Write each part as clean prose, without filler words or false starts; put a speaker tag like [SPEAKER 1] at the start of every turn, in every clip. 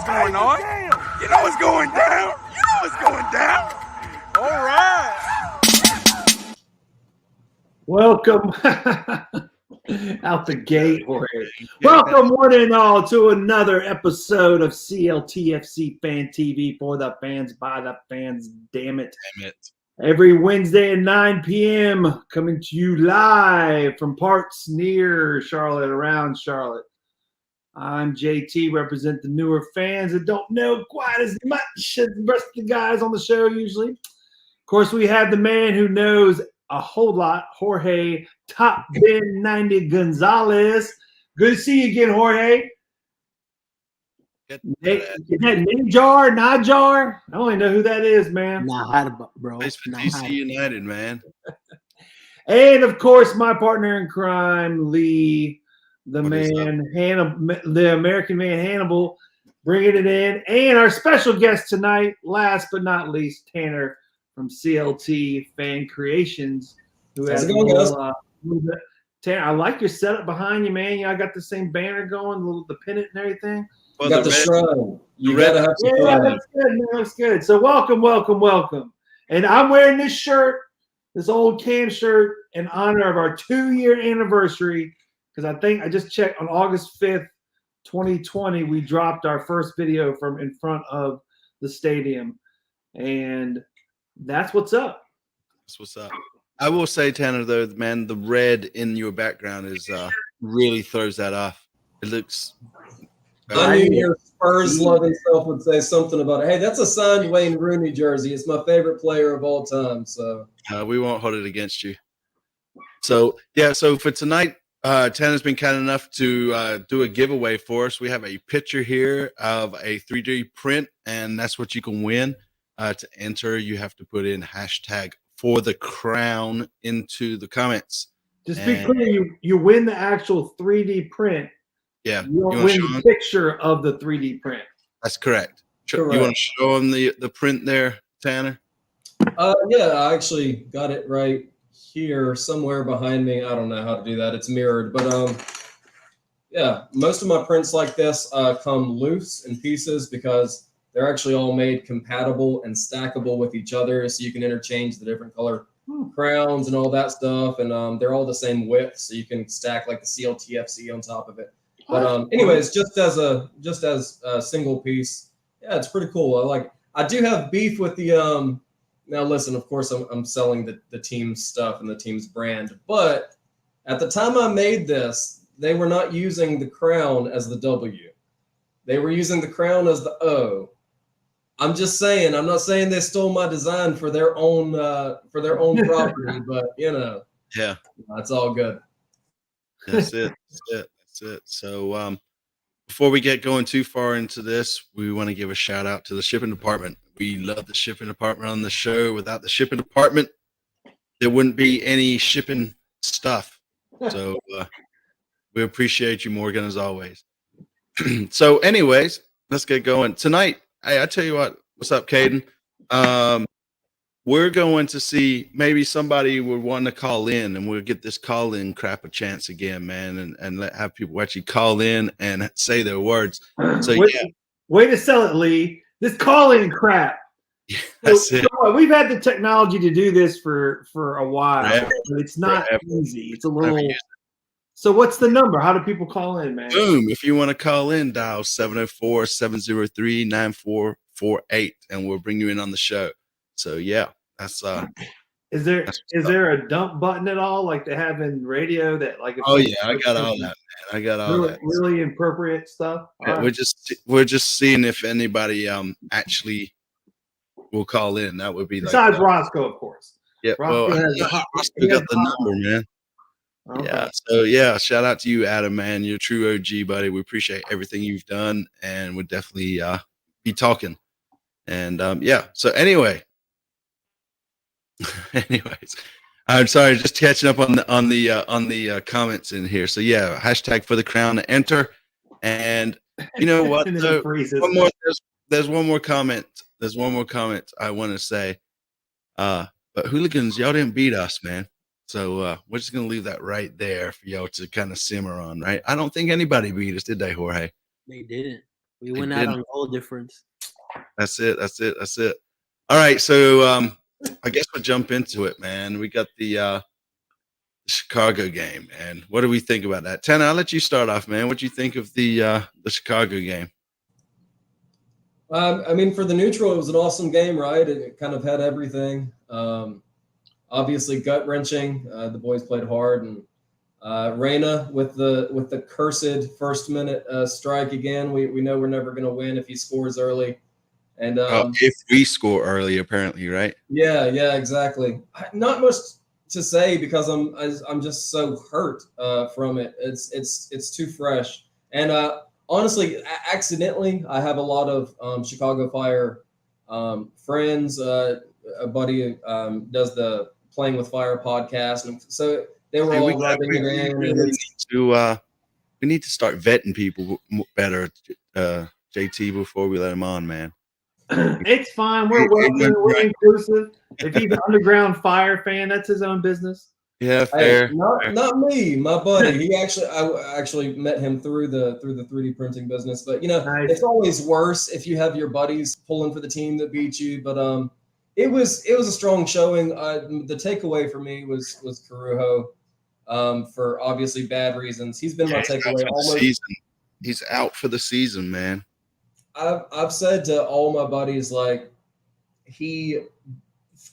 [SPEAKER 1] going on. You know what's going down. You know what's going down. All right.
[SPEAKER 2] Welcome out the gate, Jorge. Welcome, one and all, to another episode of CLTFC Fan TV for the fans, by the fans. Damn it. Every Wednesday at 9 p.m. coming to you live from parts near Charlotte, around Charlotte. I'm JT, represent the newer fans that don't know quite as much as the rest of the guys on the show usually. Of course, we have the man who knows a whole lot, Jorge Top Ben 90 Gonzalez. Good to see you again, Jorge. Is that Najar? I don't even know who that is, man.
[SPEAKER 3] Nah, bro.
[SPEAKER 4] Place for DC United, man.
[SPEAKER 2] And of course, my partner in crime, Lee, the American man Hannibal, bringing it in. And our special guest tonight, last but not least, Tanner from CLT Fan Creations, who has Tanner, I like your setup behind you, man. I got the same banner going, the pennant and everything.
[SPEAKER 5] You got the shrine. You gotta have some
[SPEAKER 2] fun. That's good, man. That's good. So welcome. And I'm wearing this shirt, this old Cam shirt, in honor of our 2-year anniversary. Because I just checked on August 5th, 2020, we dropped our first video from in front of the stadium. And that's what's up.
[SPEAKER 4] That's what's up. I will say, Tanner, though, man, the red in your background is really throws that off. It looks.
[SPEAKER 5] I knew your Spurs-loving self would say something about it. Hey, that's a signed Wayne Rooney jersey. It's my favorite player of all time. So
[SPEAKER 4] we won't hold it against you. So so for tonight, Tanner's been kind enough to do a giveaway for us. We have a picture here of a 3D print, and that's what you can win. To enter, you have to put in hashtag for the crown into the comments.
[SPEAKER 2] Just be clear, you win the actual 3D print.
[SPEAKER 4] Yeah.
[SPEAKER 2] You don't win the picture of the 3D print.
[SPEAKER 4] That's correct. You want to show them the print there, Tanner?
[SPEAKER 5] Yeah, I actually got it right here somewhere behind me. I don't know how to do that. It's mirrored. But yeah, most of my prints like this come loose in pieces because they're actually all made compatible and stackable with each other, so you can interchange the different color crowns and all that stuff. And they're all the same width, so you can stack like the CLTFC on top of it. But anyways, just as a single piece, yeah, it's pretty cool. I do have beef with the now listen, of course I'm selling the team's stuff and the team's brand, but at the time I made this, they were not using the crown as the W. They were using the crown as the O. I'm just saying, I'm not saying they stole my design for their own property, but yeah, that's all good.
[SPEAKER 4] That's it. So before we get going too far into this, we want to give a shout out to the shipping department. We love the shipping department on the show. Without the shipping department, there wouldn't be any shipping stuff. So we appreciate you, Morgan, as always. So anyways, let's get going. Tonight, I tell you what's up, Caden? We're going to see maybe somebody would want to call in, and we'll get this call-in crap a chance again, man, and have people actually call in and say their words. So
[SPEAKER 2] way to sell it, Lee. This call-in crap.
[SPEAKER 4] Yeah, that's it.
[SPEAKER 2] So we've had the technology to do this for a while, but it's not easy. It's a little. So what's the number? How do people call in, man?
[SPEAKER 4] Boom! If you want to call in, dial 704-703-9448, and we'll bring you in on the show. So yeah, that's
[SPEAKER 2] Is there a dump button at all like they have in radio that like?
[SPEAKER 4] I got all that, man. I got all that.
[SPEAKER 2] Really appropriate stuff.
[SPEAKER 4] Yeah, we're just seeing if anybody actually will call in. That would be
[SPEAKER 2] besides Roscoe, of course.
[SPEAKER 4] Yeah, Roscoe got the number, man. Okay. Yeah. So yeah, shout out to you, Adam, man. You're a true OG, buddy. We appreciate everything you've done, and we'll definitely be talking. And so anyways, I'm sorry, just catching up on the comments in here. So yeah, hashtag for the crown to enter. And you know what? So there's one more comment. There's one more comment I want to say. But hooligans, y'all didn't beat us, man. So we're just gonna leave that right there for y'all to kind of simmer on, right? I don't think anybody beat us, did they, Jorge?
[SPEAKER 3] They didn't. We went out on goal difference.
[SPEAKER 4] That's it. All right, so I guess we'll jump into it, man. We got the Chicago game, and what do we think about that? Tanner, I'll let you start off, man. What do you think of the Chicago game?
[SPEAKER 5] I mean, for the neutral, it was an awesome game, right? It kind of had everything. Obviously, gut wrenching. The boys played hard, and Reyna with the cursed first minute strike again. We know we're never going to win if he scores early. And
[SPEAKER 4] if we score early, apparently, right?
[SPEAKER 5] Yeah, exactly. Not much to say because I'm just so hurt from it. It's too fresh. And honestly, accidentally, I have a lot of Chicago Fire friends. A buddy does the Playing with Fire podcast, and so they were all rubbing it in.
[SPEAKER 4] We need to start vetting people better, JT, before we let them on, man.
[SPEAKER 2] It's fine. We're welcoming. We're inclusive. If he's an Underground Fire fan, that's his own business.
[SPEAKER 4] Yeah, fair.
[SPEAKER 5] Hey, not me, my buddy. I actually met him through the 3D printing business. But
[SPEAKER 2] Nice.
[SPEAKER 5] It's always worse if you have your buddies pulling for the team that beat you. But it was a strong showing. The takeaway for me was Carujo, for obviously bad reasons. He's been my takeaway almost.
[SPEAKER 4] He's out for the season, man.
[SPEAKER 5] I've said to all my buddies, like, he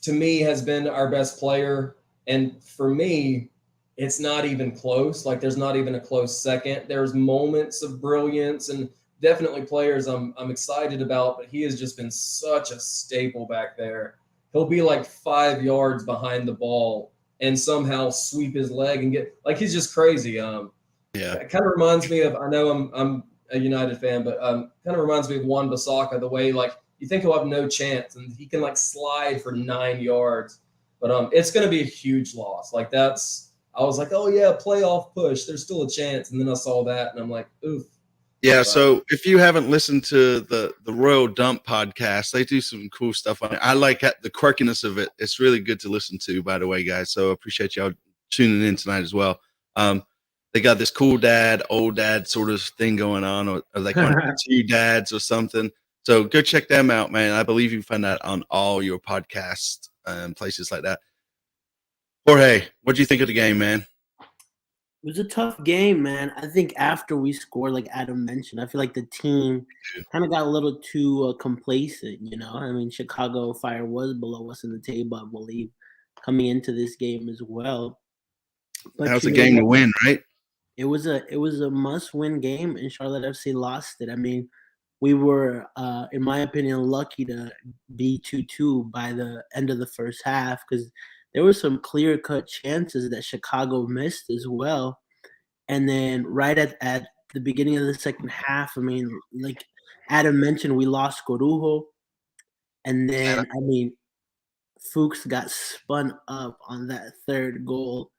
[SPEAKER 5] to me has been our best player. And for me, it's not even close. Like, there's not even a close second. There's moments of brilliance and definitely players I'm excited about, but he has just been such a staple back there. He'll be like 5 yards behind the ball and somehow sweep his leg and get, like, he's just crazy. It kind of reminds me of, I know I'm a United fan, but kind of reminds me of Wan-Bissaka, the way, like, you think he'll have no chance and he can, like, slide for 9 yards. But it's going to be a huge loss. Like, I was like, oh, yeah, playoff push. There's still a chance. And then I saw that, and I'm like, oof.
[SPEAKER 4] Yeah, so if you haven't listened to the Royal Dump podcast, they do some cool stuff on it. I like the quirkiness of it. It's really good to listen to, by the way, guys. So I appreciate y'all tuning in tonight as well. They got this cool dad, old dad sort of thing going on, or like two dads or something. So go check them out, man. I believe you can find that on all your podcasts and places like that. Jorge, what do you think of the game, man?
[SPEAKER 3] It was a tough game, man. I think after we scored, like Adam mentioned, I feel like the team kind of got a little too complacent, I mean, Chicago Fire was below us in the table, I believe, coming into this game as well. But
[SPEAKER 4] that was a game to win, right?
[SPEAKER 3] It was a must-win game, and Charlotte FC lost it. I mean, we were, in my opinion, lucky to be 2-2 by the end of the first half, because there were some clear-cut chances that Chicago missed as well. And then right at the beginning of the second half, I mean, like Adam mentioned, we lost Corujo. And then, I mean, Fuchs got spun up on that third goal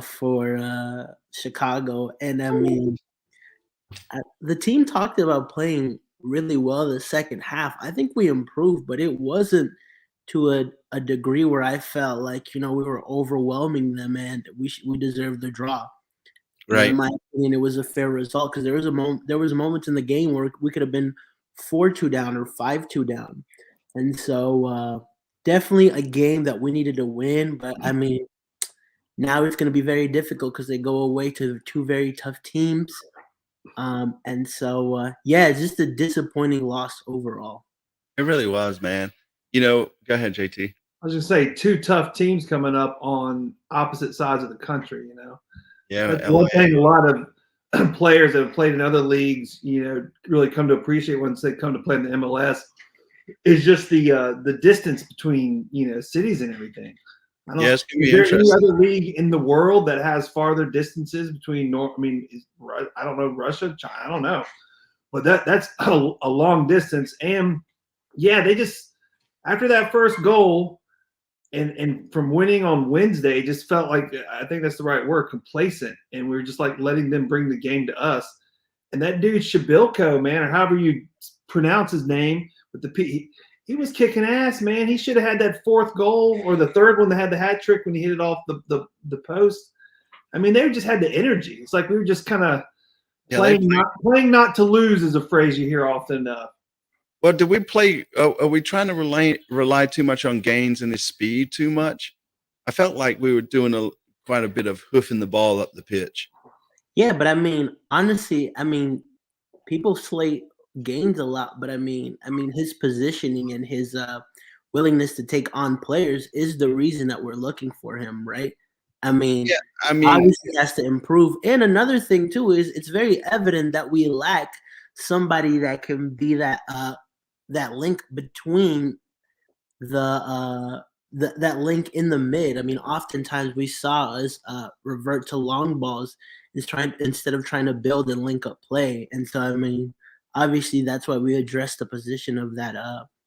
[SPEAKER 3] for Chicago. And, I mean, the team talked about playing really well the second half. I think we improved, but it wasn't to a degree where I felt like, we were overwhelming them and we deserved the draw.
[SPEAKER 4] Right.
[SPEAKER 3] In my opinion, it was a fair result because there was moments in the game where we could have been 4-2 down or 5-2 down. And so definitely a game that we needed to win. But, I mean, now it's going to be very difficult because they go away to two very tough teams. And so, it's just a disappointing loss overall.
[SPEAKER 4] It really was, man. Go ahead, JT.
[SPEAKER 2] I was just say 2 tough teams coming up on opposite sides of the country,
[SPEAKER 4] Yeah,
[SPEAKER 2] that's one thing a lot of players that have played in other leagues, really come to appreciate once they come to play in the MLS is just the distance between, cities and everything.
[SPEAKER 4] It's gonna be
[SPEAKER 2] is there
[SPEAKER 4] interesting.
[SPEAKER 2] any other league in the world that has farther distances between I don't know, Russia, China, I don't know. But that's a long distance. And they just after that first goal and from winning on Wednesday, it just felt like, I think that's the right word, complacent. And we were just like letting them bring the game to us. And that dude Shabilko, man, or however you pronounce his name, with the P, he was kicking ass, man. He should have had that fourth goal or the third one that had the hat trick when he hit it off the post. I mean, they just had the energy. It's like we were just kind of
[SPEAKER 4] Yeah,
[SPEAKER 2] playing not to lose is a phrase you hear often enough.
[SPEAKER 4] Well, did we play? Are we trying to rely too much on Gaines and his speed too much? I felt like we were doing quite a bit of hoofing the ball up the pitch.
[SPEAKER 3] Yeah, but I mean, honestly, I mean, people slate Gaines a lot, but I mean, his positioning and his willingness to take on players is the reason that we're looking for him, right? I mean,
[SPEAKER 4] Yeah, I mean,
[SPEAKER 3] obviously he has to improve. And another thing too is it's very evident that we lack somebody that can be that link between that link in the mid. I mean, oftentimes we saw us revert to long balls instead of trying to build and link up play. And so, I mean, obviously that's why we addressed the position of that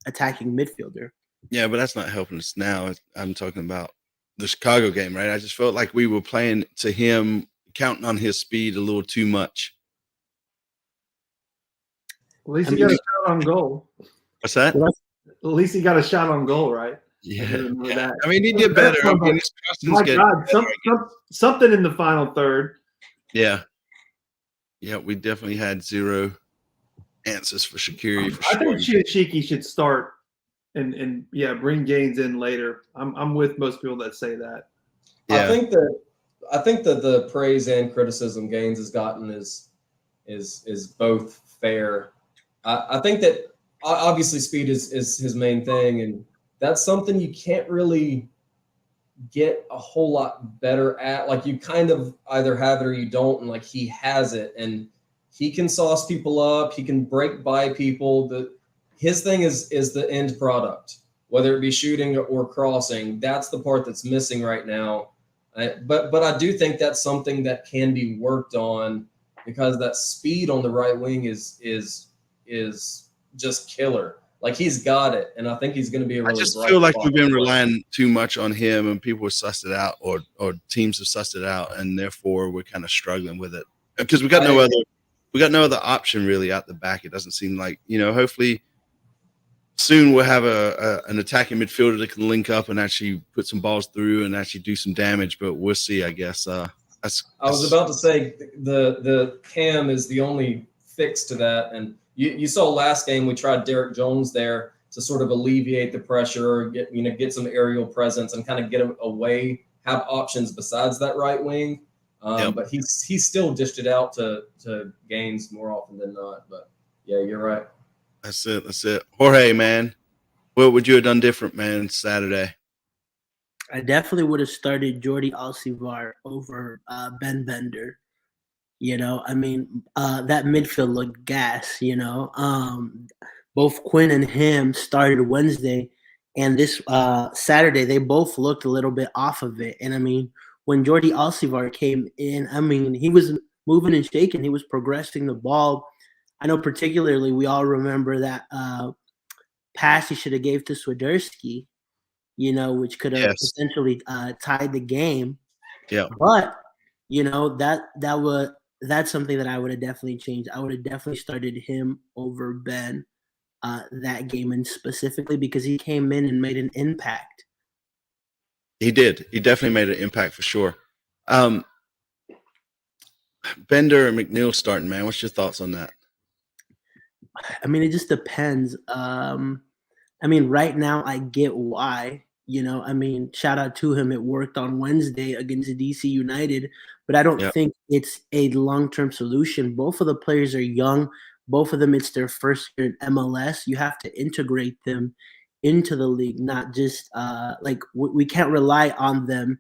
[SPEAKER 3] attacking midfielder.
[SPEAKER 4] Yeah, but that's not helping us now. I'm talking about the Chicago game, right? I just felt like we were playing to him, counting on his speed a little too much.
[SPEAKER 2] At least he got a shot on goal.
[SPEAKER 4] What's that?
[SPEAKER 2] At least he got a shot on goal, right?
[SPEAKER 4] Yeah. I mean, he did better. I mean,
[SPEAKER 2] my God, something in the final third.
[SPEAKER 4] Yeah. Yeah, we definitely had zero answers for Shaqiri.
[SPEAKER 2] I think Shiki should start and bring Gaines in later. I'm with most people that say that.
[SPEAKER 5] Yeah. I think that the praise and criticism Gaines has gotten is both fair. I think that obviously speed is his main thing, and that's something you can't really get a whole lot better at. Like, you kind of either have it or you don't, and like he has it, and he can sauce people up, he can break by people. His thing is the end product, whether it be shooting or crossing. That's the part that's missing right now. But I do think that's something that can be worked on, because that speed on the right wing is just killer. Like, he's got it, and I think he's going to be a really
[SPEAKER 4] I just
[SPEAKER 5] bright
[SPEAKER 4] feel like
[SPEAKER 5] spot.
[SPEAKER 4] we've been relying too much on him, and people have sussed it out, or teams have sussed it out, and therefore we're kind of struggling with it because we got no other option really out the back. It doesn't seem like, hopefully soon we'll have an attacking midfielder that can link up and actually put some balls through and actually do some damage, but we'll see, I guess. I
[SPEAKER 5] was about to say the Cam is the only fix to that, and you saw last game we tried Derek Jones there to sort of alleviate the pressure, get some aerial presence and kind of get him away, have options besides that right wing. But he's still dished it out to Gaines more often than not. But yeah, you're right.
[SPEAKER 4] That's it. Jorge, man, what would you have done different, man, Saturday?
[SPEAKER 3] I definitely would have started Jordi Alcivar over Ben Bender. I mean, that midfield looked gas, both Quinn and him started Wednesday, and this Saturday, they both looked a little bit off of it. And I mean, when Jordi Alcivar came in, I mean, he was moving and shaking. He was progressing the ball. I know particularly we all remember that pass he should have gave to Swiderski, which could have potentially tied the game.
[SPEAKER 4] Yeah.
[SPEAKER 3] But, that's something that I would have definitely changed. I would have definitely started him over Ben that game, and specifically because he came in and made an impact.
[SPEAKER 4] He did. He definitely made an impact for sure. Bender and McNeil starting, man. What's your thoughts on that?
[SPEAKER 3] I mean, it just depends. I mean, right now I get why. I mean, shout out to him. It worked on Wednesday against DC United, but I don't think it's a long-term solution. Both of the players are young. Both of them, it's their first year in MLS. You have to integrate them into the league, not just we can't rely on them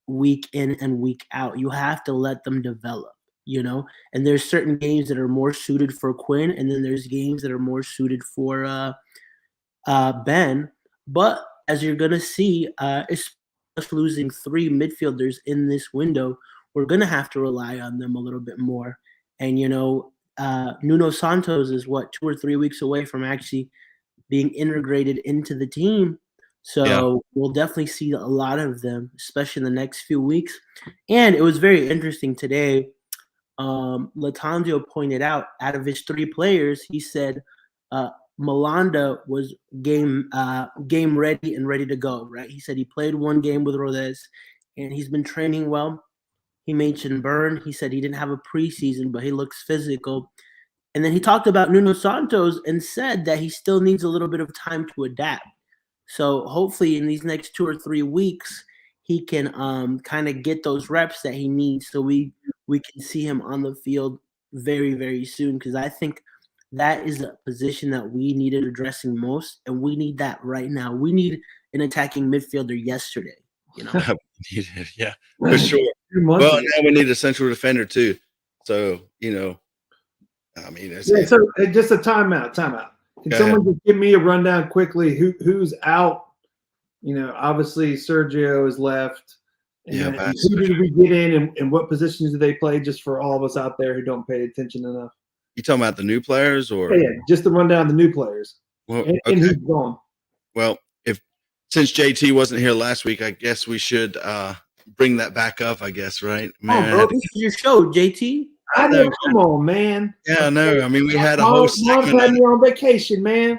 [SPEAKER 3] week in and week out. You have to let them develop, and there's certain games that are more suited for Quinn, and then there's games that are more suited for Ben. But as you're going to see, especially losing 3 midfielders in this window, we're going to have to rely on them a little bit more. And, Nuno Santos is 2 or 3 weeks away from actually being integrated into the team. So we'll definitely see a lot of them, especially in the next few weeks. And it was very interesting today. Latanzio pointed out of his 3 players, he said Malanda was game ready and ready to go, right? He said he played 1 game with Rodez, and he's been training well. He mentioned Burn. He said he didn't have a preseason, but he looks physical. And then he talked about Nuno Santos and said that he still needs a little bit of time to adapt. So hopefully in these next 2 or 3 weeks, he can kind of get those reps that he needs so we can see him on the field very, very soon, because I think that is a position that we needed addressing most, and we need that right now. We need an attacking midfielder yesterday, you know?
[SPEAKER 4] Yeah, for sure. Well, now we need a central defender too. So, you know, I mean,
[SPEAKER 2] so just a timeout. Can someone just give me a rundown quickly? Who's out? You know, obviously Sergio is left. And who did we get in, and what positions do they play? Just for all of us out there who don't pay attention enough.
[SPEAKER 4] You talking about the new players, or
[SPEAKER 2] just to run down the new players?
[SPEAKER 4] Well,
[SPEAKER 2] and who's gone?
[SPEAKER 4] Well, since JT wasn't here last week, I guess we should bring that back up. I guess, right?
[SPEAKER 3] Man, bro, this is your show, JT.
[SPEAKER 2] I know. Come on, man.
[SPEAKER 4] Yeah, no. I mean, we had a whole segment.
[SPEAKER 2] Mom had me on vacation, man.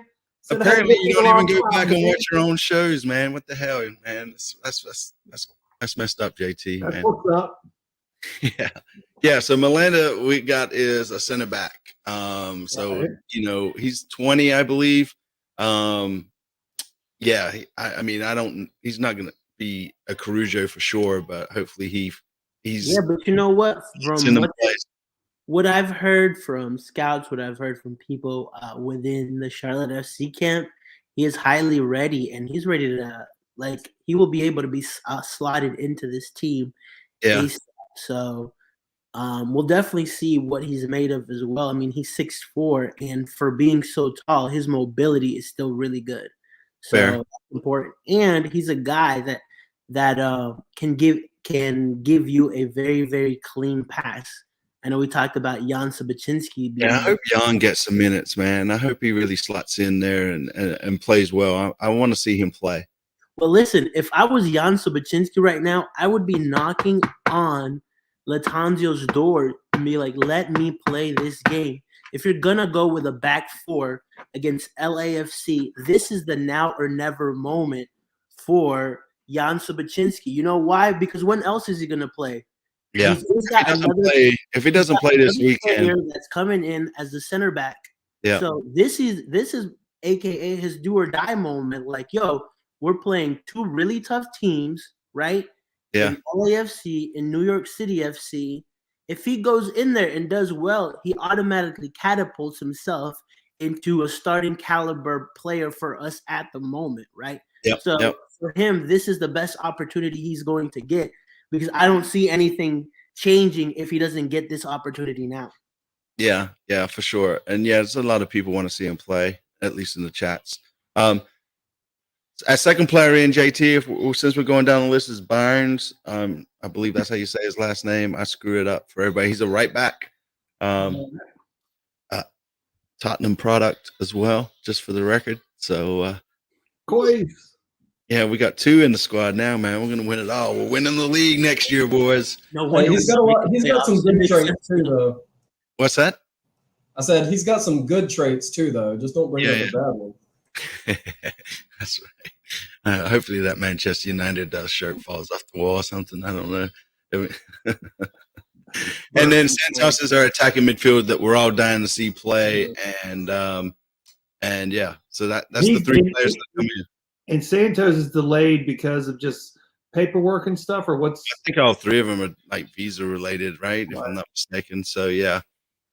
[SPEAKER 4] Apparently, you don't even go back and watch your own shows, man. What the hell, man? That's messed up, JT.
[SPEAKER 2] That's
[SPEAKER 4] man.
[SPEAKER 2] What's up?
[SPEAKER 4] Yeah. So Miranda, we got is a center back. So you know he's 20, I believe. Yeah. I mean, he's not gonna be a Caruso for sure, but hopefully he's.
[SPEAKER 3] Yeah, but you know what? From what I've heard from scouts, what I've heard from people within the Charlotte FC camp, he is highly ready, and he's ready to he will be able to be slotted into this team.
[SPEAKER 4] Yeah.
[SPEAKER 3] So we'll definitely see what he's made of as well. I mean, he's 6'4", and for being so tall, his mobility is still really good. So that's important, and he's a guy that can give you a very, very clean pass. I know we talked about Jan Sobczynski.
[SPEAKER 4] Yeah, I hope Jan gets some minutes, man. I hope he really slots in there and plays well. I want to see him play.
[SPEAKER 3] Well, listen, if I was Jan Sobczynski right now, I would be knocking on Latanzio's door and be like, let me play this game. If you're going to go with a back four against LAFC, this is the now or never moment for Jan Sobczynski. You know why? Because when else is he going to play?
[SPEAKER 4] Yeah, if he doesn't play this weekend,
[SPEAKER 3] that's coming in as the center back.
[SPEAKER 4] Yeah.
[SPEAKER 3] So this is AKA his do or die moment. Like, yo, we're playing two really tough teams, right?
[SPEAKER 4] Yeah.
[SPEAKER 3] In LAFC, in New York City FC. If he goes in there and does well, he automatically catapults himself into a starting caliber player for us at the moment, right?
[SPEAKER 4] Yep.
[SPEAKER 3] So for him, this is the best opportunity he's going to get, because I don't see anything changing if he doesn't get this opportunity now.
[SPEAKER 4] Yeah, for sure. And yeah, there's a lot of people want to see him play, at least in the chats. As second player in, JT, since we're going down the list, is Barnes. I believe that's how you say his last name. I screw it up for everybody. He's a right back. Tottenham product as well, just for the record. So, yeah, we got two in the squad now, man. We're gonna win it all. We're winning the league next year, boys.
[SPEAKER 5] He's got some good traits too, though.
[SPEAKER 4] What's that?
[SPEAKER 5] I said he's got some good traits too, though. Just don't bring up a bad one.
[SPEAKER 4] That's right. Hopefully that Manchester United shirt falls off the wall or something. I don't know. And then Santos is our attacking midfield that we're all dying to see play, and yeah, so that's the three players that come in.
[SPEAKER 2] And Santos is delayed because of just paperwork and stuff, or what's?
[SPEAKER 4] I think all three of them are like visa related, right? If I'm not mistaken. So yeah,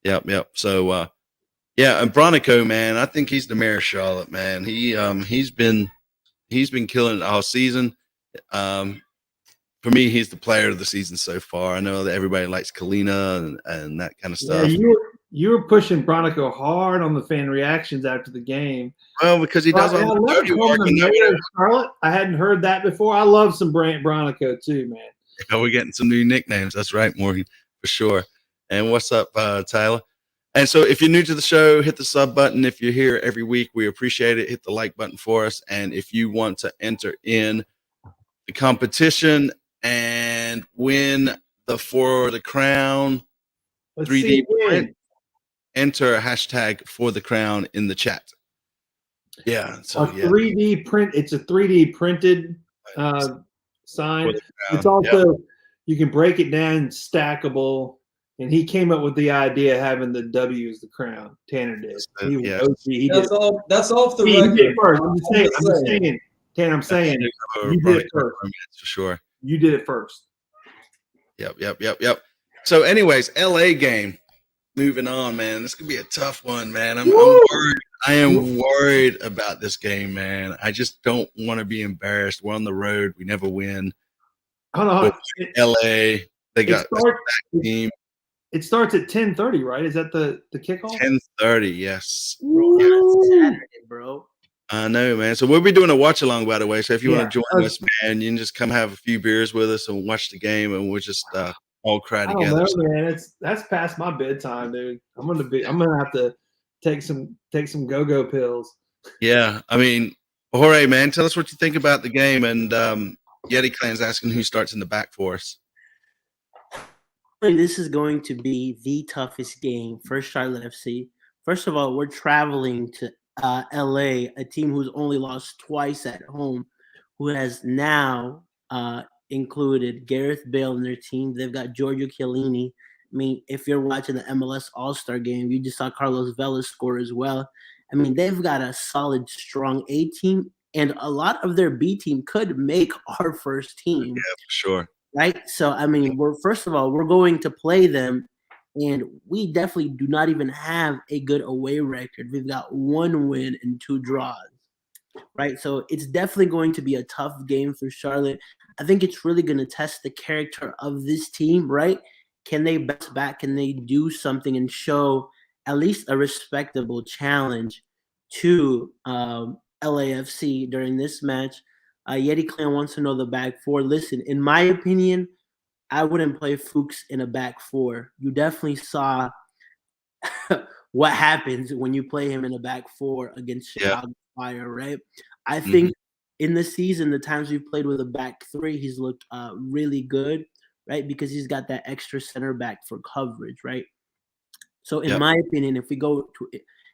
[SPEAKER 4] yep. So and Bronico, man, I think he's the mayor of Charlotte, man. He's been killing it all season. For me, he's the player of the season so far. I know that everybody likes Kalina and that kind of stuff.
[SPEAKER 2] Yeah, you were pushing Bronico hard on the fan reactions after the game.
[SPEAKER 4] Well, because he does all the dirty work.
[SPEAKER 2] Charlotte, I hadn't heard that before. I love some Bronico too, man.
[SPEAKER 4] Yeah, we're getting some new nicknames. That's right, Morgan, for sure. And what's up, Tyler? And so if you're new to the show, hit the sub button. If you're here every week, we appreciate it. Hit the like button for us. And if you want to enter in the competition and win the For the Crown 3D print, enter hashtag For the Crown in the chat. Yeah. So
[SPEAKER 2] 3D print. It's a 3D printed sign. It's also you can break it down, stackable. And he came up with the idea of having the W as the crown. Tanner did. He was
[SPEAKER 4] Yeah.
[SPEAKER 2] OG. He
[SPEAKER 5] That's
[SPEAKER 2] did.
[SPEAKER 5] all. That's off the
[SPEAKER 2] He did
[SPEAKER 5] record.
[SPEAKER 2] it first. I'm just saying. Tanner, I'm saying you did it first.
[SPEAKER 4] For sure.
[SPEAKER 2] You did it first.
[SPEAKER 4] Yep. So, anyways, LA game. Moving on, man. This could be a tough one, man. I'm worried. I am worried about this game, man. I just don't want to be embarrassed. We're on the road. We never win.
[SPEAKER 2] Hold on.
[SPEAKER 4] LA. They got a team.
[SPEAKER 2] It starts at 10:30, right? Is that the kickoff?
[SPEAKER 4] 10:30, yes.
[SPEAKER 3] Saturday, bro.
[SPEAKER 4] I know, man. So we'll be doing a watch along, by the way. So if you want to join us, man, you can just come have a few beers with us and watch the game, and we'll just all cry together.
[SPEAKER 2] I don't know, man. That's past my bedtime, dude. I'm gonna have to take some go-go pills.
[SPEAKER 4] Yeah, I mean, Jorge, man, tell us what you think about the game. And Yeti Clan's asking who starts in the back for us.
[SPEAKER 3] This is going to be the toughest game for Charlotte FC. First of all, we're traveling to LA, a team who's only lost twice at home, who has now included Gareth Bale in their team. They've got Giorgio Chiellini. I mean, if you're watching the MLS All-Star game, you just saw Carlos Vela score as well. I mean, they've got a solid, strong A team, and a lot of their B team could make our first team.
[SPEAKER 4] Yeah, for sure.
[SPEAKER 3] Right? So, I mean, first of all, we're going to play them, and we definitely do not even have a good away record. We've got 1 win and 2 draws, right? So it's definitely going to be a tough game for Charlotte. I think it's really going to test the character of this team, right? Can they bounce back? Can they do something and show at least a respectable challenge to LAFC during this match? Yeti Clan wants to know the back four. Listen, in my opinion, I wouldn't play Fuchs in a back four. You definitely saw what happens when you play him in a back four against Chicago Fire, right? I think in the season, the times we've played with a back three, he's looked really good, right? Because he's got that extra center back for coverage, right? So in my opinion, if we go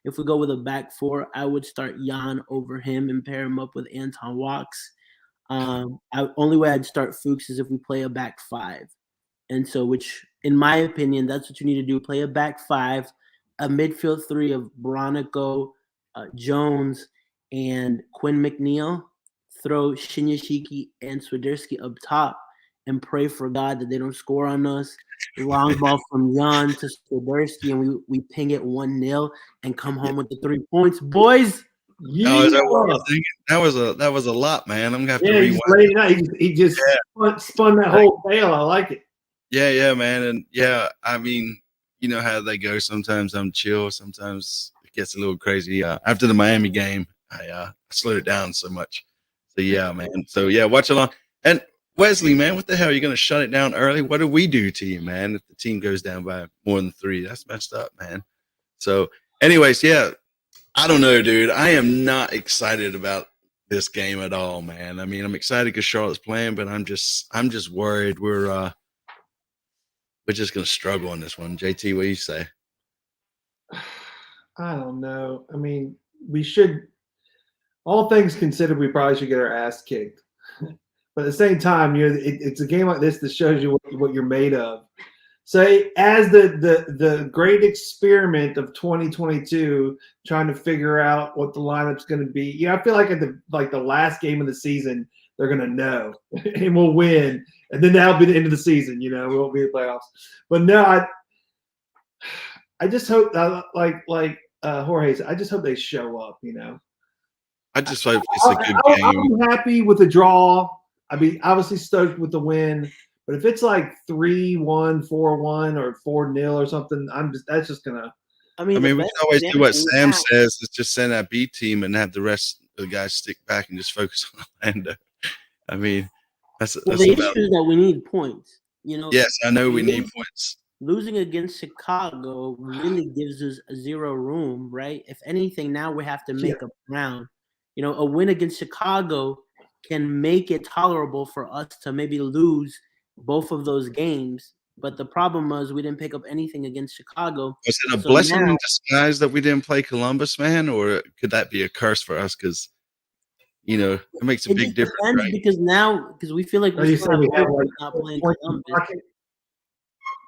[SPEAKER 3] with a back four, I would start Jan over him and pair him up with Anton Walks. Only way I'd start Fuchs is if we play a back five. And so, which in my opinion, that's what you need to do. Play a back five, a midfield three of Bronico, Jones, and Quinn McNeil. Throw Shinyashiki and Swiderski up top and pray for God that they don't score on us. Long ball from Jan to Swiderski, and we ping it 1-0 and come home with the 3 points. Boys!
[SPEAKER 4] Yeah. That was a lot, man. I'm gonna have to rewind.
[SPEAKER 2] He just spun that whole tale. I like it.
[SPEAKER 4] Yeah, man. And I mean, you know how they go. Sometimes I'm chill, sometimes it gets a little crazy. After the Miami game, I slowed it down so much. So yeah, man. So yeah, watch along. And Wesley, man, what the hell? You're gonna shut it down early? What do we do to you, man, if the team goes down by more than 3? That's messed up, man. So anyways, I don't know, dude. I am not excited about this game at all, man. I mean, I'm excited because Charlotte's playing, but I'm just worried we're just gonna struggle on this one. JT, what do you say?
[SPEAKER 2] I don't know. I mean, we should, all things considered, we probably should get our ass kicked. But at the same time, it's a game like this that shows you what you're made of. So as the great experiment of 2022, trying to figure out what the lineup's going to be. I feel like at the last game of the season, they're going to know and we'll win, and then that'll be the end of the season. We won't be in the playoffs. But no, I just hope like Jorge said, I just hope they show up.
[SPEAKER 4] I just hope it's a good game.
[SPEAKER 2] I'm happy with the draw. I'd be obviously stoked with the win. But if it's like 3-1, 4-1, or 4-0 or something, that's just gonna.
[SPEAKER 3] I mean,
[SPEAKER 4] we can always do what Sam says: is just send that B team and have the rest of the guys stick back and just focus on Orlando. I mean, that's
[SPEAKER 3] the issue is that we need points.
[SPEAKER 4] Yes, I know we need points.
[SPEAKER 3] Losing against Chicago really gives us a 0 room, right? If anything, now we have to make up ground. A win against Chicago can make it tolerable for us to maybe lose both of those games, but the problem was we didn't pick up anything against Chicago.
[SPEAKER 4] Was it a blessing in disguise that we didn't play Columbus, man, or could that be a curse for us? Because it makes a
[SPEAKER 3] It
[SPEAKER 4] big
[SPEAKER 3] just
[SPEAKER 4] difference,
[SPEAKER 3] depends
[SPEAKER 4] right?
[SPEAKER 3] because we feel like
[SPEAKER 2] Oh,
[SPEAKER 3] we
[SPEAKER 2] you
[SPEAKER 3] still
[SPEAKER 2] said
[SPEAKER 3] have
[SPEAKER 2] we have
[SPEAKER 3] hope
[SPEAKER 2] like
[SPEAKER 3] not playing
[SPEAKER 2] points in the
[SPEAKER 3] Columbus.
[SPEAKER 2] pocket?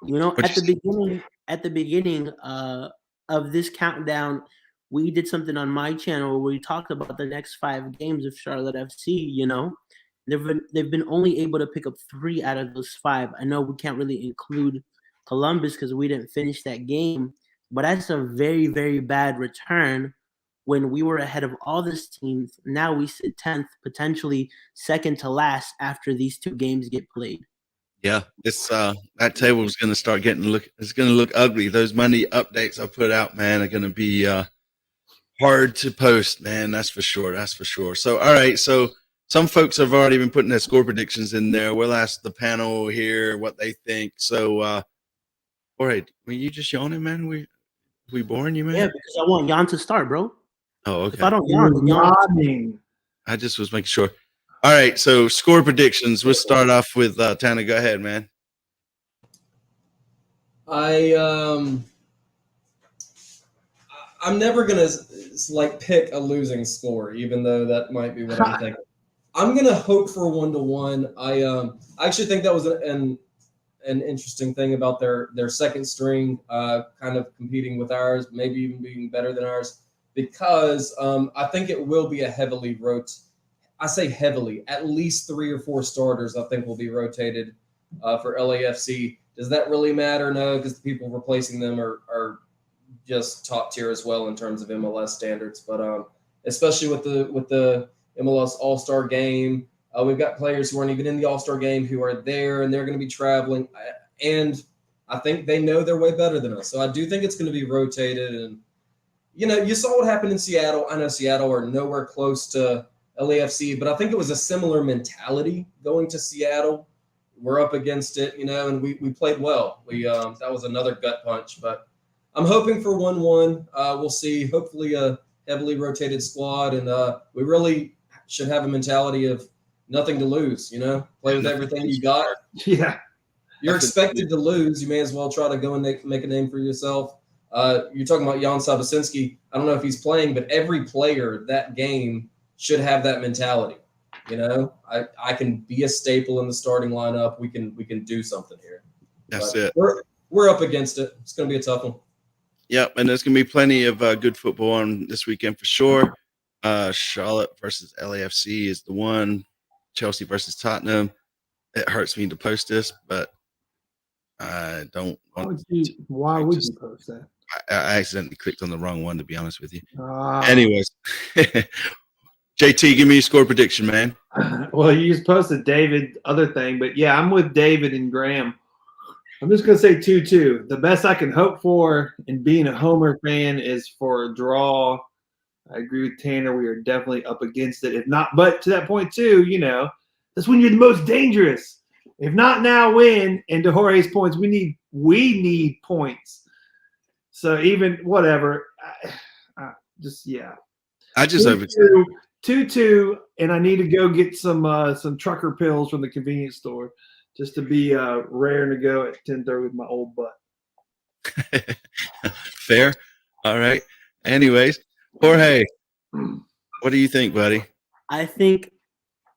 [SPEAKER 4] What'd
[SPEAKER 3] At the beginning of this countdown, we did something on my channel where we talked about the next 5 games of Charlotte FC. They've been only able to pick up 3 out of those 5. I know we can't really include Columbus because we didn't finish that game, but that's a very, very bad return when we were ahead of all these teams. Now we sit 10th, potentially second to last after these 2 games get played.
[SPEAKER 4] Yeah, it's that table is going to start it's going to look ugly. Those Monday updates I put out, man, are going to be hard to post, man. That's for sure. That's for sure. So, all right. So some folks have already been putting their score predictions in there. We'll ask the panel here what they think. So, all right. Were you just yawning, man? We boring you, man?
[SPEAKER 3] Yeah, because I want Jan to start, bro.
[SPEAKER 4] Oh, okay.
[SPEAKER 3] If I don't
[SPEAKER 2] He was
[SPEAKER 3] Jan,
[SPEAKER 2] nodding.
[SPEAKER 4] I just was making sure. All right. So score predictions. We'll start off with Tanner. Go ahead, man.
[SPEAKER 5] I'm never gonna pick a losing score, even though that might be what I'm thinking. I'm gonna hope for 1-1. I actually think that was an interesting thing about their second string kind of competing with ours, maybe even being better than ours, because I think it will be a heavily I say heavily, at least 3 or 4 starters I think will be rotated for LAFC. Does that really matter? No, because the people replacing them are just top tier as well in terms of MLS standards. But especially with the MLS All-Star game, we've got players who aren't even in the All-Star game who are there, and they're going to be traveling. And I think they know their way better than us. So I do think it's going to be rotated. And, you saw what happened in Seattle. I know Seattle are nowhere close to LAFC, but I think it was a similar mentality going to Seattle. We're up against it, and we played well. That was another gut punch, but I'm hoping for 1-1. We'll see. Hopefully a heavily rotated squad, and we really should have a mentality of nothing to lose, play with everything you got.
[SPEAKER 2] Yeah.
[SPEAKER 5] You're expected to lose. You may as well try to go and make a name for yourself. You're talking about Jan Sabasinski. I don't know if he's playing, but every player that game should have that mentality. I can be a staple in the starting lineup. We can do something here.
[SPEAKER 4] That's
[SPEAKER 5] But
[SPEAKER 4] it.
[SPEAKER 5] We're up against it. It's going to be a tough one.
[SPEAKER 4] Yep, and there's going to be plenty of good football on this weekend for sure. Charlotte versus LAFC is the one. Chelsea versus Tottenham. It hurts me to post this, but I don't want
[SPEAKER 2] Why would you post that?
[SPEAKER 4] I accidentally clicked on the wrong one, to be honest with you.
[SPEAKER 2] Ah.
[SPEAKER 4] Anyways, JT, give me your score prediction, man.
[SPEAKER 2] Well, you just posted David other thing, but yeah, I'm with David and Graham. I'm just going to say 2-2. The best I can hope for in being a Homer fan is for a draw. I agree with Tanner. We are definitely up against it. If not, but to that point too, that's when you're the most dangerous. If not now, when? And to Jorge's points, we need points. So even whatever, I just hope it's 2-2, and I need to go get some trucker pills from the convenience store just to be raring to go at 10:30 with my old butt.
[SPEAKER 4] Fair. All right. Anyways, Jorge, what do you think, buddy?
[SPEAKER 3] I think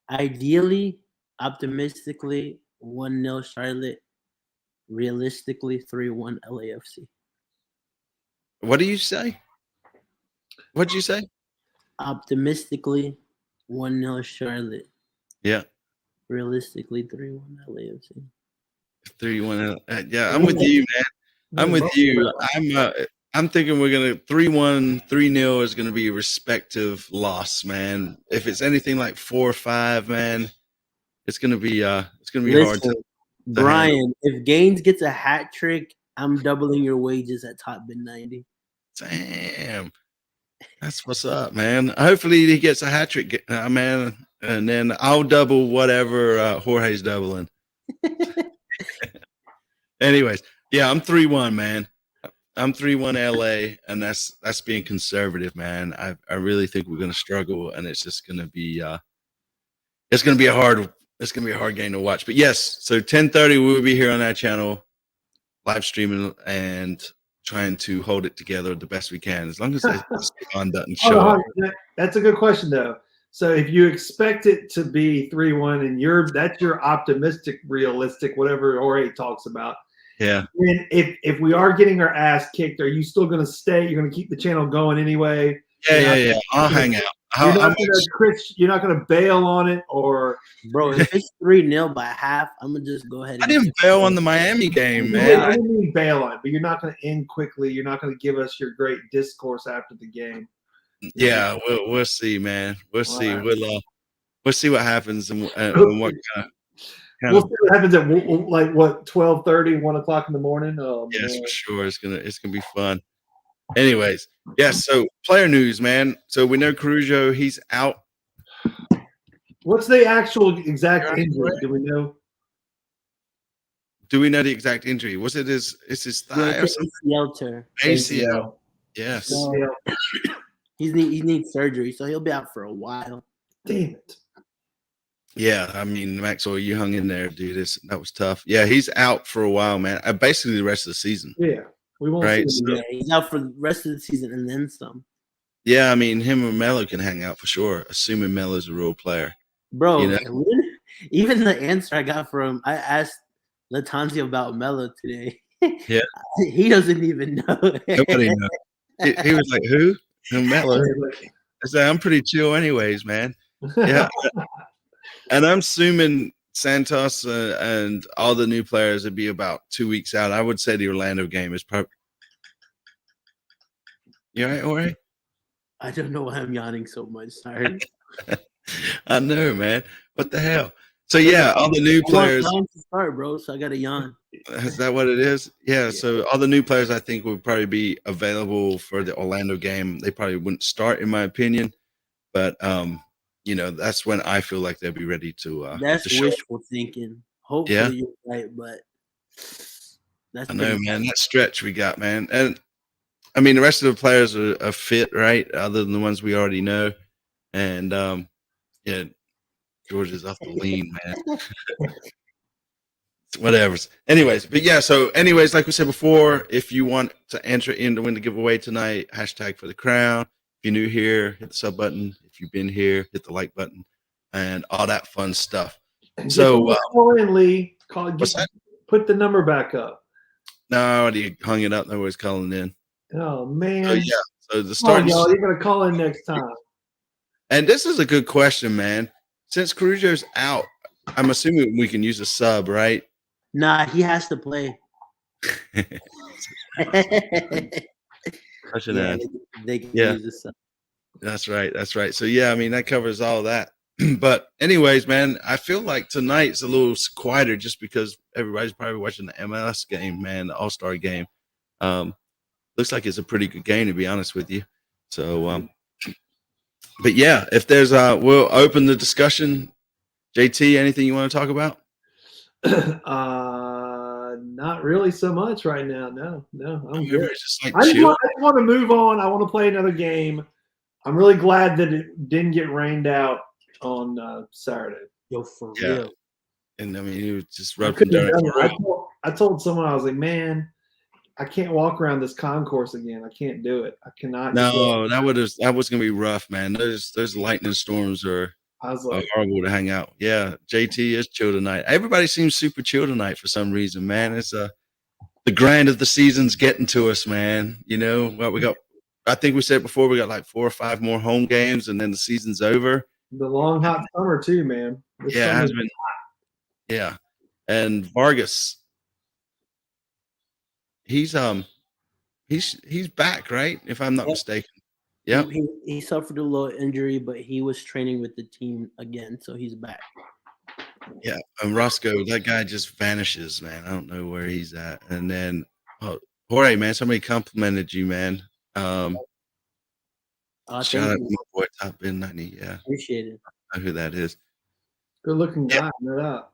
[SPEAKER 3] ideally, optimistically, 1-0 Charlotte, realistically 3-1 LAFC.
[SPEAKER 4] What do you say? What'd you say?
[SPEAKER 3] Optimistically, 1-0 Charlotte.
[SPEAKER 4] Yeah.
[SPEAKER 3] Realistically, 3-1 LAFC.
[SPEAKER 4] 3-1. Yeah, I'm with you, man. I'm with you. I'm thinking we're gonna 3-1, 3-0 is gonna be a respective loss, man. If it's anything like 4 or 5, man, it's gonna be hard to
[SPEAKER 3] Brian,
[SPEAKER 4] handle.
[SPEAKER 3] if Gaines gets a hat trick, I'm doubling your wages at Top Bin 90.
[SPEAKER 4] Damn. That's what's up, man. Hopefully he gets a hat trick, man, and then I'll double whatever Jorge's doubling. Anyways, yeah, I'm 3-1, man. I'm 3-1 LA, and that's being conservative, man. I really think we're gonna struggle, and it's just gonna be a hard game to watch. But yes, so 10:30 we'll be here on our channel, live streaming and trying to hold it together the best we can, as long as Don doesn't show up.
[SPEAKER 2] That's a good question though. So if you expect it to be 3-1 and that's your optimistic, realistic, whatever Jorge talks about.
[SPEAKER 4] Yeah.
[SPEAKER 2] And if we are getting our ass kicked, are you still going to stay? You're going to keep the channel going anyway?
[SPEAKER 4] Yeah. I'll hang out.
[SPEAKER 2] You're not going to bail on it, or
[SPEAKER 3] Bro, if it's 3-0 by half, I'm gonna just go ahead and
[SPEAKER 4] I didn't bail on the Miami game,
[SPEAKER 2] I
[SPEAKER 4] man.
[SPEAKER 2] didn't mean bail on it, but you're not going to end quickly. You're not going to give us your great discourse after the game.
[SPEAKER 4] Yeah, we'll see, man. We'll see.
[SPEAKER 2] Right.
[SPEAKER 4] We'll see what happens and what kind
[SPEAKER 2] We'll
[SPEAKER 4] of
[SPEAKER 2] see what happens at like what 12:30, 1 o'clock in the morning. Oh,
[SPEAKER 4] yes,
[SPEAKER 2] man.
[SPEAKER 4] for sure. It's gonna be fun. Anyways, yes. So player news, man. So we know Caruso, he's out.
[SPEAKER 2] What's the actual exact injury? Do we know?
[SPEAKER 4] Do we know the exact injury? Was it his thigh or something?
[SPEAKER 3] ACL tear.
[SPEAKER 4] ACL. Yes.
[SPEAKER 3] So, he needs surgery, so he'll be out for a while.
[SPEAKER 2] Damn it.
[SPEAKER 4] Yeah, I mean, Maxwell, you hung in there, dude. That was tough. Yeah, he's out for a while, man. Basically the rest of the season.
[SPEAKER 2] Yeah, we won't
[SPEAKER 4] Right,
[SPEAKER 2] see him
[SPEAKER 4] so-
[SPEAKER 2] again.
[SPEAKER 3] Yeah, he's out for the rest of the season and then some.
[SPEAKER 4] Yeah, I mean, him and Melo can hang out for sure, assuming Melo's a real player.
[SPEAKER 3] Bro,
[SPEAKER 4] You know?
[SPEAKER 3] even the answer I got from I asked Latanzi about Melo today.
[SPEAKER 4] Yeah.
[SPEAKER 3] He doesn't even know.
[SPEAKER 4] Nobody knows. He was like, "Who? Who Melo?" I said, "I'm pretty chill, anyways, man." Yeah, and I'm assuming Santos and all the new players would be about 2 weeks out. I would say the Orlando game is probably. You all right, Jorge?
[SPEAKER 3] I don't know why I'm yawning so much. Sorry.
[SPEAKER 4] I know, man. What the hell? So yeah, all the new players.
[SPEAKER 3] Time to start, bro. So I got to yawn.
[SPEAKER 4] Is that what it is? Yeah. So all the new players, I think, would probably be available for the Orlando game. They probably wouldn't start, in my opinion, but you know, that's when I feel like they'll be ready to.
[SPEAKER 3] That's
[SPEAKER 4] to show.
[SPEAKER 3] wishful thinking. Hopefully
[SPEAKER 4] Yeah.
[SPEAKER 3] you're right, but that's
[SPEAKER 4] I know, man. That stretch we got, man, and I mean the rest of the players are fit, right? Other than the ones we already know, and yeah, George is off the lean, man. Whatever. Anyways, but yeah, so anyways, like we said before, if you want to enter in to win the giveaway tonight, hashtag for the crown. If you're new here, hit the sub button. If you've been here, hit the like button and all that fun stuff. So
[SPEAKER 2] call in, Lee.
[SPEAKER 4] what's that?
[SPEAKER 2] Put the number back up.
[SPEAKER 4] No, I already hung it up. Nobody's calling in.
[SPEAKER 2] Oh man.
[SPEAKER 4] So yeah, so the
[SPEAKER 2] Come
[SPEAKER 4] start.
[SPEAKER 2] on, y'all. You're gonna call in next time.
[SPEAKER 4] And this is a good question, man. Since Caruso's out, I'm assuming we can use a sub, right?
[SPEAKER 3] Nah, he has to play.
[SPEAKER 4] I should
[SPEAKER 3] Yeah,
[SPEAKER 4] add.
[SPEAKER 3] they can
[SPEAKER 4] Yeah.
[SPEAKER 3] use this stuff.
[SPEAKER 4] That's right. That's right. So yeah, I mean that covers all that. But anyways, man, I feel like tonight's a little quieter just because everybody's probably watching the MLS game, man, the All-Star game. Looks like it's a pretty good game, to be honest with you. So, but yeah, if there's we'll open the discussion. JT, anything you want to talk about?
[SPEAKER 2] Not really so much right now. No, I'm good.
[SPEAKER 4] Just like
[SPEAKER 2] I just
[SPEAKER 4] chill.
[SPEAKER 2] want to move on. I want to play another game. I'm really glad that it didn't get rained out on Saturday.
[SPEAKER 3] Yo, for
[SPEAKER 4] Yeah.
[SPEAKER 3] real.
[SPEAKER 4] And I mean, you just
[SPEAKER 2] I
[SPEAKER 4] rubbed
[SPEAKER 2] couldn't
[SPEAKER 4] down
[SPEAKER 2] have done
[SPEAKER 4] his
[SPEAKER 2] it.
[SPEAKER 4] road.
[SPEAKER 2] I told someone, I was like, man, I can't walk around this concourse again. I can't do it. I cannot.
[SPEAKER 4] No, that was gonna be rough, man. Those lightning storms are
[SPEAKER 2] I was like,
[SPEAKER 4] horrible to hang out. Yeah, JT is chill tonight. Everybody seems super chill tonight for some reason, man. It's the grind of the season's getting to us, man. You know what we got? I think we said before we got like 4 or 5 more home games, and then the season's over.
[SPEAKER 2] the long hot summer too, man. This
[SPEAKER 4] Yeah, it has
[SPEAKER 2] summer-
[SPEAKER 4] been. Yeah, and Vargas, he's back, right? If I'm not
[SPEAKER 3] Yep.
[SPEAKER 4] mistaken. Yeah.
[SPEAKER 3] He suffered a little injury, but he was training with the team again, so he's back.
[SPEAKER 4] Yeah, and Roscoe, that guy just vanishes, man. I don't know where he's at. And then, Jorge, man, somebody complimented you, man. Shout
[SPEAKER 3] Thank
[SPEAKER 4] out to
[SPEAKER 3] you.
[SPEAKER 4] my boy Top Bin 90. Yeah,
[SPEAKER 3] Appreciate it.
[SPEAKER 4] I know who that is.
[SPEAKER 2] Good looking guy, no doubt.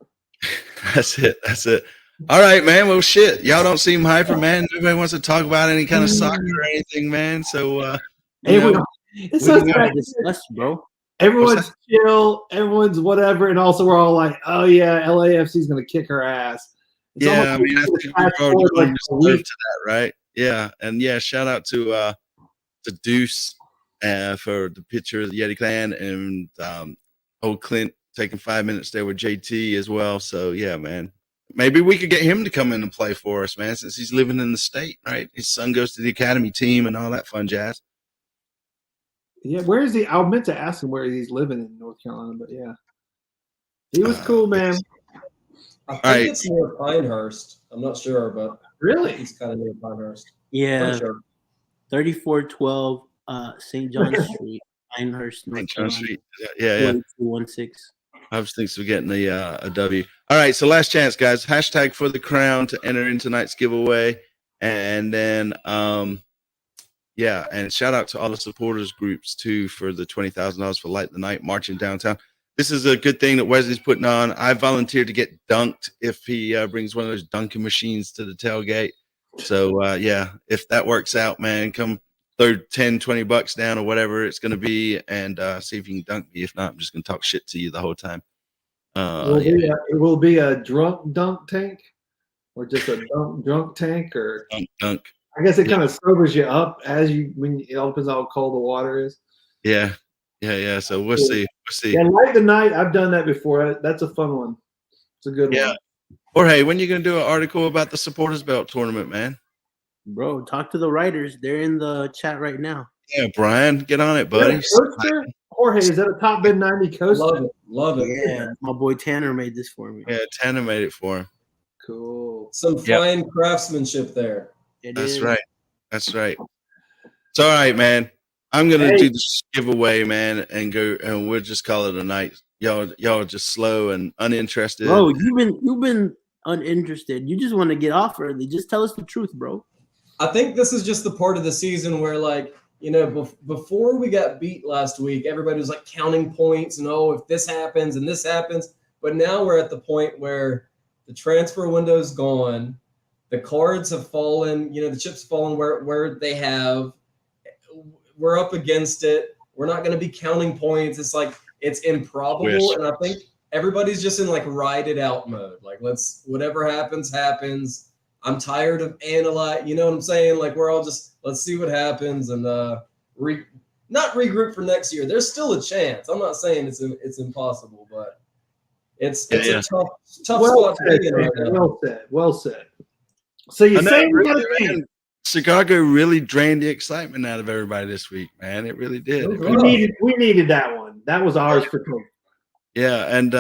[SPEAKER 4] That's it. That's it. All right, man. Well, shit, y'all don't seem hyper, man. Nobody wants to talk about any kind of soccer or anything, man. So, you
[SPEAKER 2] Everyone,
[SPEAKER 4] know,
[SPEAKER 2] it's
[SPEAKER 3] We
[SPEAKER 2] so
[SPEAKER 3] gotta
[SPEAKER 2] sad.
[SPEAKER 3] discuss, bro.
[SPEAKER 2] Everyone's chill. Everyone's whatever, and also we're all like, "Oh yeah, LAFC is gonna kick her ass." It's
[SPEAKER 4] yeah, I
[SPEAKER 2] almost
[SPEAKER 4] mean, I
[SPEAKER 2] like
[SPEAKER 4] think
[SPEAKER 2] fast
[SPEAKER 4] we're already
[SPEAKER 2] forward, like,
[SPEAKER 4] just
[SPEAKER 2] a
[SPEAKER 4] moved
[SPEAKER 2] week.
[SPEAKER 4] to that, right? Yeah, and yeah, shout out to Deuce for the picture of the Yeti Clan, and old Clint taking 5 minutes there with JT as well. So yeah, man, maybe we could get him to come in and play for us, man, since he's living in the state, right? His son goes to the academy team and all that fun jazz.
[SPEAKER 2] Yeah, where is he? I meant to ask him where he's living in North Carolina, but yeah, he was cool, man.
[SPEAKER 5] I think it's near Pinehurst. I'm not sure, but
[SPEAKER 2] Really,
[SPEAKER 5] he's kind of near Pinehurst.
[SPEAKER 3] Yeah,
[SPEAKER 5] Sure.
[SPEAKER 3] 3412 St. John Street, Pinehurst, North
[SPEAKER 4] St. John
[SPEAKER 3] Carolina.
[SPEAKER 4] Street. Yeah.
[SPEAKER 3] 216.
[SPEAKER 4] I was thinking of getting a W. All right, so last chance, guys. Hashtag for the crown to enter in tonight's giveaway, and then and shout out to all the supporters groups too for the $20,000 for Light the Night marching downtown. This is a good thing that Wesley's putting on. I volunteered to get dunked if he brings one of those dunking machines to the tailgate. So if that works out, man, come throw 10, 20 bucks down or whatever it's going to be, and see if you can dunk me. If not, I'm just going to talk shit to you the whole time.
[SPEAKER 2] It will be a drunk dunk tank, or just a drunk tank, or
[SPEAKER 4] dunk.
[SPEAKER 2] I guess it kind of sobers you up when it opens how cold the water is.
[SPEAKER 4] Yeah. So we'll see.
[SPEAKER 2] Yeah, Light the Night. I've done that before. That's a fun one. It's a good one.
[SPEAKER 4] Jorge, when are you going to do an article about the Supporters Belt tournament, man?
[SPEAKER 3] Bro, talk to the writers. They're in the chat right now.
[SPEAKER 4] Yeah, Brian, get on it, buddy.
[SPEAKER 2] Jorge, is that a top bid 90 coaster?
[SPEAKER 5] Love it.
[SPEAKER 3] Yeah, my boy Tanner made this for me.
[SPEAKER 4] Yeah, Tanner made it for him.
[SPEAKER 2] Cool.
[SPEAKER 5] Some fine craftsmanship there.
[SPEAKER 3] That's
[SPEAKER 4] right. It's all right, man. I'm gonna do this giveaway, man, and we'll just call it a night. Y'all are just slow and uninterested.
[SPEAKER 3] Bro, you've been uninterested. You just want to get off early. Just tell us the truth, bro.
[SPEAKER 5] I think this is just the part of the season where, like, you know, before we got beat last week, everybody was like counting points and, if this happens and this happens. But now we're at the point where the transfer window's gone. The cards have fallen, the chips have fallen where they have. We're up against it. We're not going to be counting points. It's like, it's improbable. And I think everybody's just in like ride it out mode. Like, whatever happens. I'm tired of analyze. You know what I'm saying? Like, we're all just, let's see what happens and not regroup for next year. There's still a chance. I'm not saying it's impossible, but it's a tough spot to be in right now.
[SPEAKER 2] Well said. So you say we got a game.
[SPEAKER 4] Chicago really drained the excitement out of everybody this week, man. It really did.
[SPEAKER 2] We needed that one. That was ours for me.
[SPEAKER 4] Yeah, and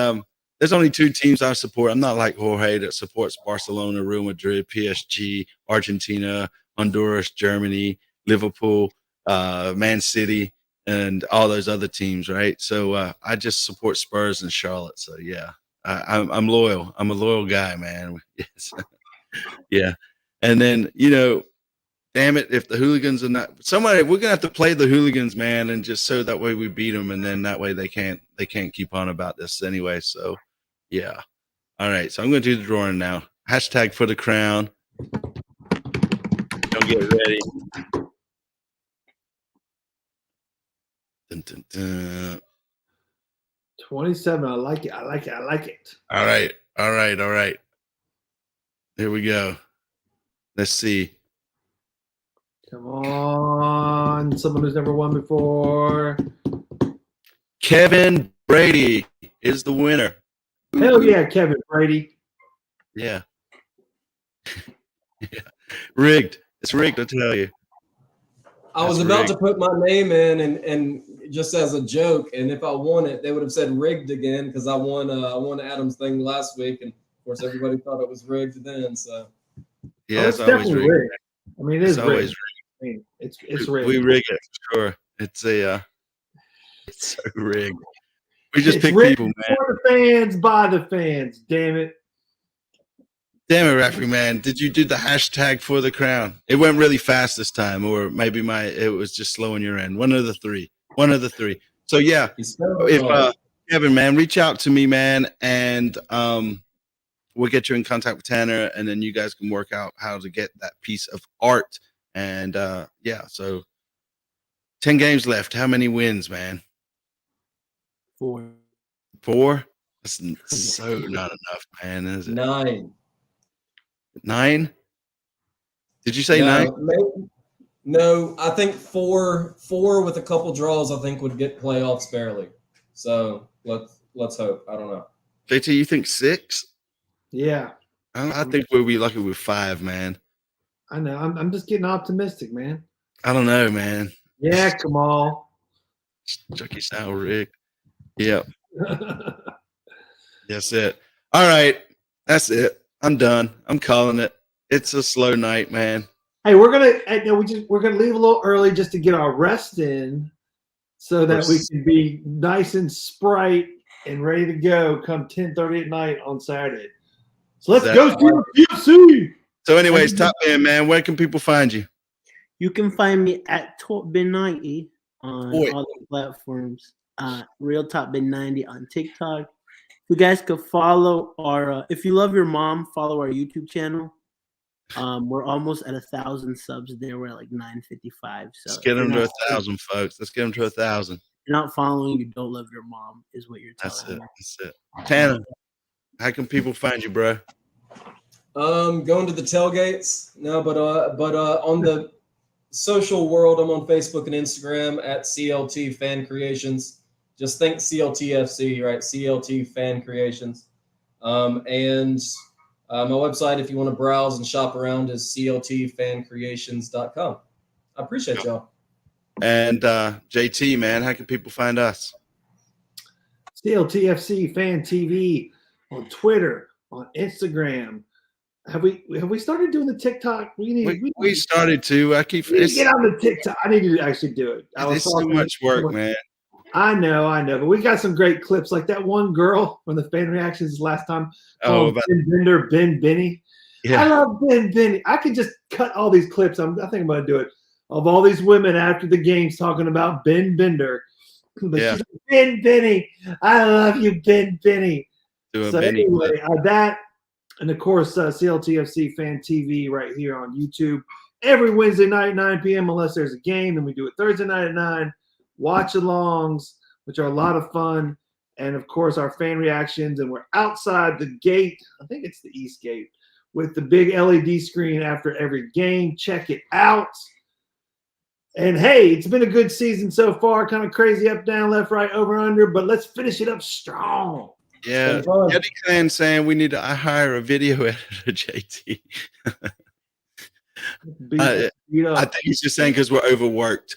[SPEAKER 4] there's only two teams I support. I'm not like Jorge that supports Barcelona, Real Madrid, PSG, Argentina, Honduras, Germany, Liverpool, Man City, and all those other teams, right? So I just support Spurs and Charlotte. So yeah, I'm loyal. I'm a loyal guy, man. Yes. Yeah, and then damn it, if the Hooligans are not we're gonna have to play the Hooligans, man, and just so that way we beat them, and then that way they can't keep on about this anyway. So yeah, all right. So I'm gonna do the drawing now. Hashtag for the crown. Don't get ready. Dun, dun, dun.
[SPEAKER 2] 27. I like it.
[SPEAKER 4] All right. Here we go. Let's see.
[SPEAKER 2] Come on. Someone who's never won before.
[SPEAKER 4] Kevin Brady is the winner.
[SPEAKER 2] Hell yeah, Kevin Brady.
[SPEAKER 4] Yeah. Yeah. Rigged. It's rigged, I tell you.
[SPEAKER 5] I was about to put my name in and just as a joke, and if I won it, they would have said rigged again because I won Adam's thing last week, and of course everybody thought it was rigged then. So
[SPEAKER 4] yeah, it's always rigged.
[SPEAKER 2] I mean, it's always rigged. I mean, it's rigged.
[SPEAKER 4] We rig it for sure. It's so rigged. We just pick people, man.
[SPEAKER 2] For the fans, by the fans. Damn it,
[SPEAKER 4] referee man. Did you do the hashtag for the crown? It went really fast this time, or maybe it was just slow on your end. One of the three. So yeah, if Kevin, man, reach out to me, man, and we'll get you in contact with Tanner, and then you guys can work out how to get that piece of art. And so 10 games left. How many wins, man?
[SPEAKER 3] 4.
[SPEAKER 4] 4? That's so not enough, man, is it?
[SPEAKER 5] 9.
[SPEAKER 4] 9? Did you say 9?
[SPEAKER 5] No, I think four with a couple draws, I think would get playoffs barely. So let's hope. I don't know.
[SPEAKER 4] JT, you think 6?
[SPEAKER 2] Yeah,
[SPEAKER 4] I think we'll be lucky with 5, man.
[SPEAKER 2] I know. I'm just getting optimistic, man.
[SPEAKER 4] I don't know, man.
[SPEAKER 2] Yeah, Kamal.
[SPEAKER 4] Chucky style rig. Yep. That's it. All right. That's it. I'm done. I'm calling it. It's a slow night, man.
[SPEAKER 2] Hey, we're gonna leave a little early just to get our rest in, so that we can be nice and sprite and ready to go come 10:30 at night on Saturday. So let's go CLTFC.
[SPEAKER 4] So, anyways, Top Man, man, where can people find you?
[SPEAKER 3] You can find me at TopBin90 on all the platforms. Real TopBin90 on TikTok. You guys could follow our. If you love your mom, follow our YouTube channel. We're almost at 1,000 subs there. We're at like 955. So
[SPEAKER 4] let's get them to 1,000, folks. Let's get them to 1,000.
[SPEAKER 3] If you're not following, you don't love your mom, is what you're telling me.
[SPEAKER 4] That's it. Tanner, how can people find you, bro?
[SPEAKER 5] Going to the tailgates. No, but on the social world, I'm on Facebook and Instagram at CLT Fan Creations. Just think CLTFC, right? CLT Fan Creations. And my website, if you want to browse and shop around, is cltfancreations.com. I appreciate y'all.
[SPEAKER 4] And JT, man, how can people find us?
[SPEAKER 2] CLTFC Fan TV on Twitter, on Instagram. Have we started doing the TikTok?
[SPEAKER 4] We started to. I keep
[SPEAKER 2] get on the TikTok. I need to actually do it.
[SPEAKER 4] It's too much work, man.
[SPEAKER 2] I know, but we got some great clips, like that one girl from the fan reactions last time. Ben Bender, Ben Benny. Yeah. I love Ben Benny. I could just cut all these clips. I think I'm going to do it of all these women after the games talking about Ben Bender. But she's like, Ben Benny, I love you, Ben Benny. Anyway, that. And, of course, CLTFC Fan TV right here on YouTube. Every Wednesday night, 9 p.m., unless there's a game. Then we do it Thursday night at 9. Watch-alongs, which are a lot of fun. And, of course, our fan reactions. And we're outside the gate. I think it's the East Gate. With the big LED screen after every game. Check it out. And, hey, it's been a good season so far. Kind of crazy up, down, left, right, over, under. But let's finish it up strong.
[SPEAKER 4] Yeah, Eddie Clan saying we need to hire a video editor, JT. I think he's just saying because we're overworked.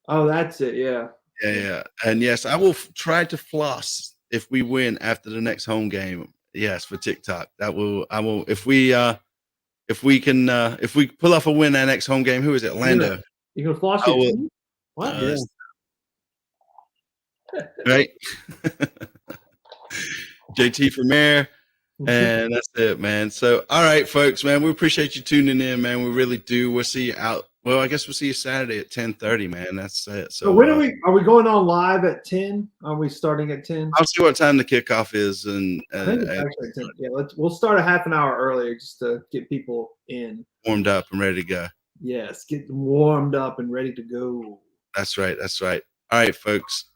[SPEAKER 2] Oh, that's it. Yeah.
[SPEAKER 4] Yeah. And yes, I will try to floss if we win after the next home game. Yes, for TikTok. I will. If we pull off a win our next home game, who is it? Orlando.
[SPEAKER 2] You gonna floss it? What?
[SPEAKER 4] Right. JT from Air, and that's it, man. So, all right, folks, man, we appreciate you tuning in, man. We really do. We'll see you out. Well, I guess we'll see you Saturday at 10:30, man. That's it. So,
[SPEAKER 2] when are we going on live at 10? Are we starting at 10?
[SPEAKER 4] I'll see what time the kickoff is, and
[SPEAKER 2] I think it's actually 10. Yeah, we'll start a half an hour earlier just to get people in,
[SPEAKER 4] warmed up and ready to go.
[SPEAKER 2] Yes, get them warmed up and ready to go.
[SPEAKER 4] That's right. All right, folks.